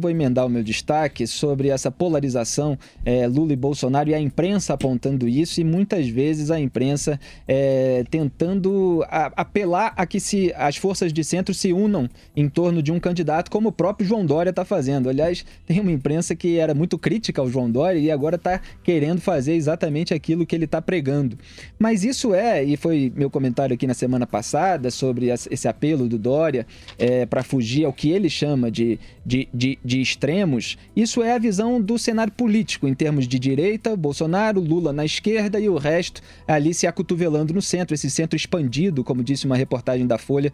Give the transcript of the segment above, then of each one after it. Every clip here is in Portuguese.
Vou emendar o meu destaque sobre essa polarização Lula e Bolsonaro e a imprensa apontando isso e muitas vezes a imprensa tentando apelar a que as forças de centro se unam em torno de um candidato, como o próprio João Dória está fazendo. Aliás, tem uma imprensa que era muito crítica ao João Dória e agora está querendo fazer exatamente aquilo que ele está pregando. Mas isso e foi meu comentário aqui na semana passada sobre esse apelo do Dória para fugir ao que ele chama de extremos, isso é a visão do cenário político, em termos de direita, Bolsonaro, Lula na esquerda e o resto ali se acotovelando no centro, esse centro expandido, como disse uma reportagem da Folha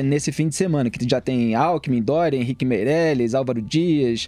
nesse fim de semana, que já tem Alckmin, Dória, Henrique Meirelles, Álvaro Dias,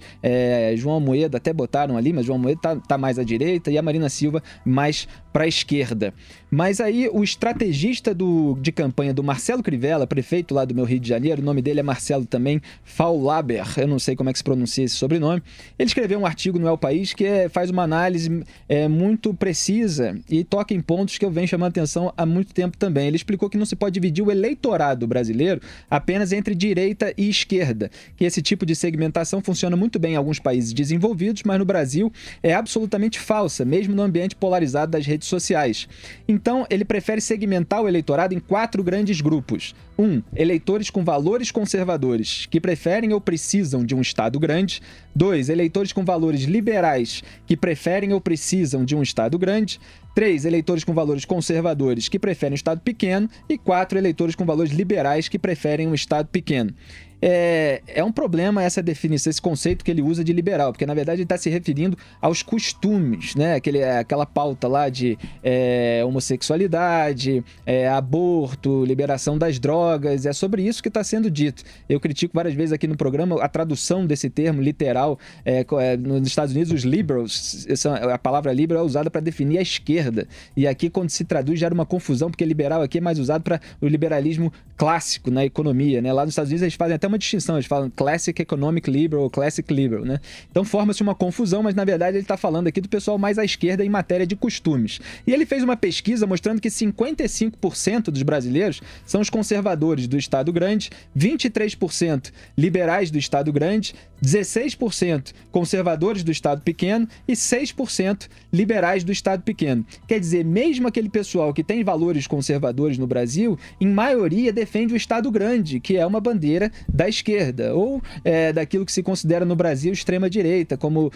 João Amoedo até botaram ali, mas João Amoedo tá mais à direita e a Marina Silva mais para a esquerda. Mas aí o estrategista de campanha do Marcelo Crivella, prefeito lá do meu Rio de Janeiro, o nome dele é Marcelo também, Faulaber, eu não sei como é que se pronuncia esse sobrenome, ele escreveu um artigo no El País que faz uma análise muito precisa e toca em pontos que eu venho chamando atenção há muito tempo também. Ele explicou que não se pode dividir o eleitorado brasileiro apenas entre direita e esquerda, que esse tipo de segmentação funciona muito bem em alguns países desenvolvidos, mas no Brasil é absolutamente falsa, mesmo no ambiente polarizado das redes sociais. Então, ele prefere segmentar o eleitorado em 4 grandes grupos. 1. Eleitores com valores conservadores, que preferem ou precisam de um Estado grande. 2. Eleitores com valores liberais, que preferem ou precisam de um Estado grande. 3. Eleitores com valores conservadores, que preferem um Estado pequeno. E 4. Eleitores com valores liberais, que preferem um Estado pequeno. É um problema essa definição, esse conceito que ele usa de liberal, porque na verdade ele está se referindo aos costumes, né? Aquela pauta lá de homossexualidade, aborto, liberação das drogas, é sobre isso que está sendo dito. Eu critico várias vezes aqui no programa a tradução desse termo literal. Nos Estados Unidos, os liberals, a palavra liberal é usada para definir a esquerda, e aqui quando se traduz gera uma confusão, porque liberal aqui é mais usado para o liberalismo clássico na economia, né? Lá nos Estados Unidos eles fazem até uma distinção, eles falam Classic Economic Liberal ou Classic Liberal, né? Então forma-se uma confusão, mas na verdade ele está falando aqui do pessoal mais à esquerda em matéria de costumes. E ele fez uma pesquisa mostrando que 55% dos brasileiros são os conservadores do Estado grande, 23% liberais do Estado grande, 16% conservadores do Estado pequeno e 6% liberais do Estado pequeno. Quer dizer, mesmo aquele pessoal que tem valores conservadores no Brasil, em maioria defende o Estado grande, que é uma bandeira da esquerda, ou daquilo que se considera no Brasil extrema-direita, como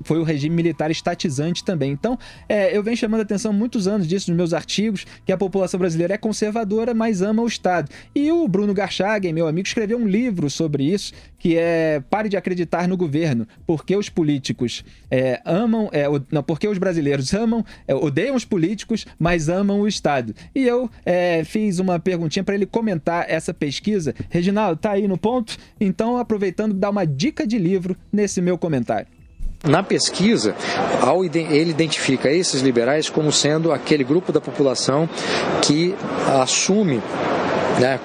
foi o regime militar estatizante também. Então, eu venho chamando a atenção há muitos anos disso nos meus artigos, que a população brasileira é conservadora, mas ama o Estado. E o Bruno Garchagen, meu amigo, escreveu um livro sobre isso, que Pare de Acreditar no Governo, porque os políticos porque os brasileiros odeiam os políticos, mas amam o Estado. E eu fiz uma perguntinha para ele comentar essa pesquisa. Reginaldo, tá aí no ponto? Então, aproveitando, dá uma dica de livro nesse meu comentário. Na pesquisa, ele identifica esses liberais como sendo aquele grupo da população que assume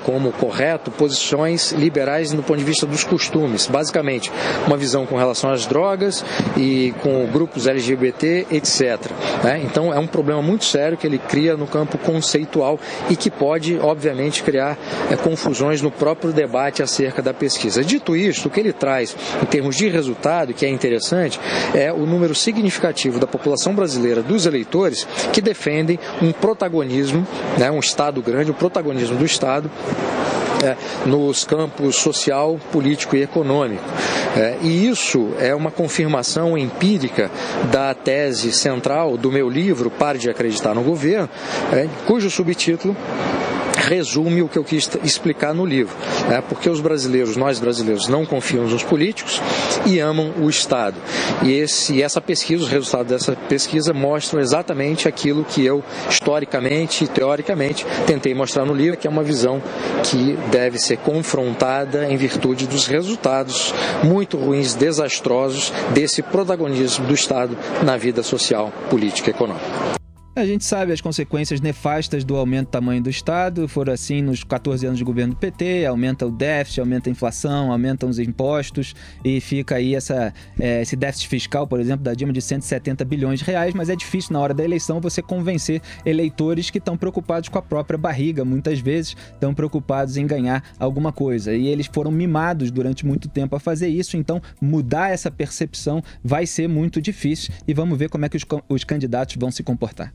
como correto posições liberais no ponto de vista dos costumes, basicamente uma visão com relação às drogas e com grupos LGBT, etc. Então é um problema muito sério que ele cria no campo conceitual e que pode, obviamente, criar confusões no próprio debate acerca da pesquisa. Dito isto, o que ele traz em termos de resultado, que é interessante, é o número significativo da população brasileira, dos eleitores, que defendem um protagonismo, um Estado grande, o protagonismo do Estado nos campos social, político e econômico. E isso é uma confirmação empírica da tese central do meu livro, Pare de Acreditar no Governo, cujo subtítulo resume o que eu quis explicar no livro, porque nós brasileiros não confiamos nos políticos e amam o Estado. E essa pesquisa, os resultados dessa pesquisa mostram exatamente aquilo que eu historicamente e teoricamente tentei mostrar no livro, que é uma visão que deve ser confrontada em virtude dos resultados muito ruins, desastrosos desse protagonismo do Estado na vida social, política e econômica. A gente sabe as consequências nefastas do aumento do tamanho do Estado, foram assim nos 14 anos de governo do PT, aumenta o déficit, aumenta a inflação, aumentam os impostos e fica aí esse déficit fiscal, por exemplo, da Dilma de 170 bilhões de reais, mas é difícil na hora da eleição você convencer eleitores que estão preocupados com a própria barriga, muitas vezes estão preocupados em ganhar alguma coisa e eles foram mimados durante muito tempo a fazer isso, então mudar essa percepção vai ser muito difícil e vamos ver como é que os candidatos vão se comportar.